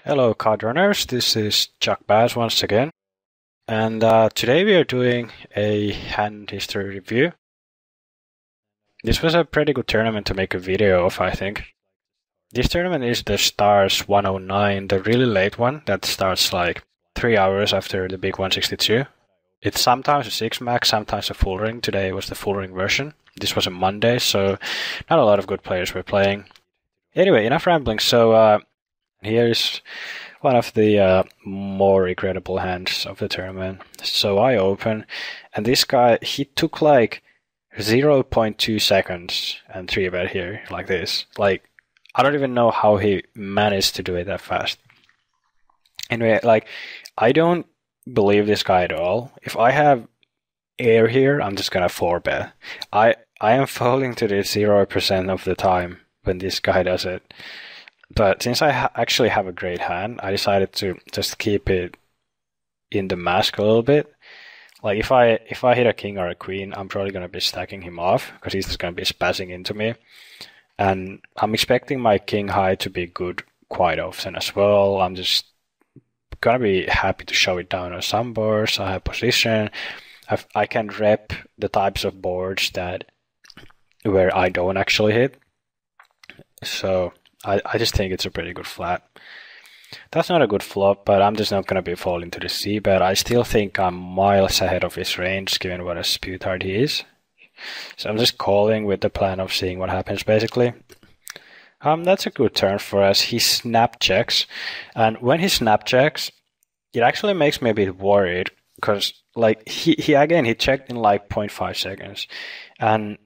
Hello CardRunners, this is Chuck Bass once again, and today we are doing a hand history review. This was a pretty good tournament to make a video of, I think. This tournament is the Stars 109, the really late one that starts like 3 hours after the big 162. It's sometimes a 6-max, sometimes a full ring. Today was the full ring version. This was a Monday, so not a lot of good players were playing. Anyway, enough rambling. So here's one of the more regrettable hands of the tournament. So I open, and this guy, he took like 0.2 seconds and 3-bet here, like this. Like, I don't even know how he managed to do it that fast. Anyway, like, I don't believe this guy at all. If I have air here, I'm just gonna 4-bet. I am falling to this 0% of the time when this guy does it. But since I actually have a great hand, I decided to just keep it in the mask a little bit. Like if I hit a king or a queen, I'm probably going to be stacking him off because he's just going to be spazzing into me. And I'm expecting my king high to be good quite often as well. I'm just going to be happy to show it down on some boards. I have position. I can rep the types of boards where I don't actually hit. So I just think it's a pretty good flat. That's not a good flop, but I'm just not going to be falling to the c-bet. I still think I'm miles ahead of his range, given what a sputard he is. So I'm just calling with the plan of seeing what happens, basically. That's a good turn for us. He snap checks, and when he snap checks, it actually makes me a bit worried, because like he checked in like 0.5 seconds, and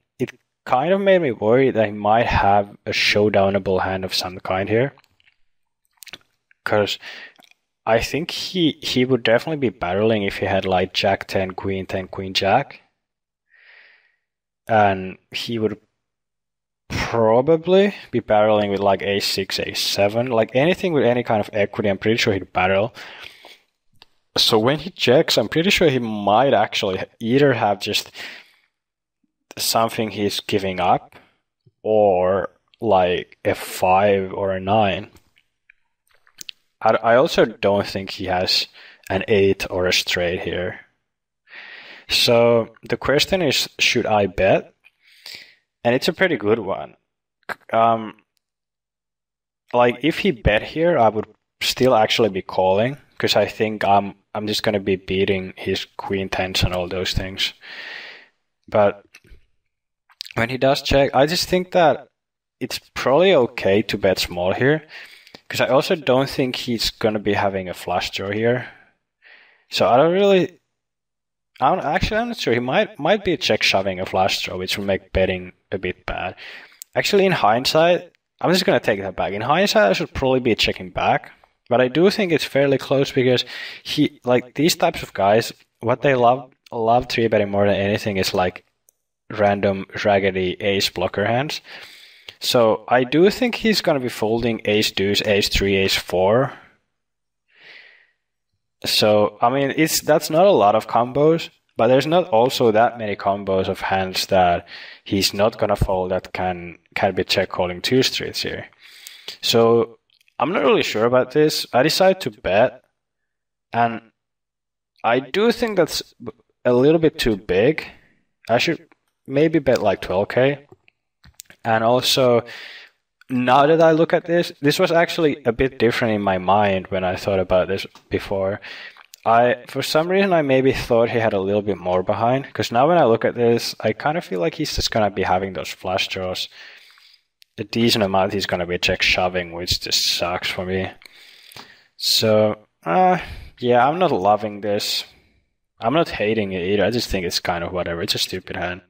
kind of made me worry that he might have a showdownable hand of some kind here. Because I think he would definitely be barreling if he had like Jack 10, Queen 10, Queen Jack. And he would probably be barreling with like Ace 6, Ace 7. Like anything with any kind of equity, I'm pretty sure he'd barrel. So when he checks, I'm pretty sure he might actually either have just something he's giving up, or like a 5 or a 9. I also don't think he has an 8 or a straight here. So the question is, should I bet? And it's a pretty good one. Like if he bet here, I would still actually be calling, because I think I'm just going to be beating his Queen 10s and all those things. But when he does check, I just think that it's probably okay to bet small here, because I also don't think he's going to be having a flush draw here. So I'm not sure. He might be check shoving a flush draw, which will make betting a bit bad. Actually, in hindsight, I'm just going to take that back. In hindsight, I should probably be checking back, but I do think it's fairly close, because these types of guys, what they love 3-betting more than anything is like random raggedy ace blocker hands. So I do think he's going to be folding ace deuce, ace 3, ace 4. So I mean, that's not a lot of combos, but there's not also that many combos of hands that he's not going to fold that can be check calling 2 streets here. So I'm not really sure about this. I decided to bet, and I do think that's a little bit too big. I should maybe bet like 12k. And also, now that I look at this was actually a bit different in my mind when I thought about this before. For some reason, I maybe thought he had a little bit more behind, because now when I look at this, I kind of feel like he's just going to be having those flush draws. A decent amount he's going to be check shoving, which just sucks for me. So, yeah, I'm not loving this. I'm not hating it either. I just think it's kind of whatever. It's a stupid hand.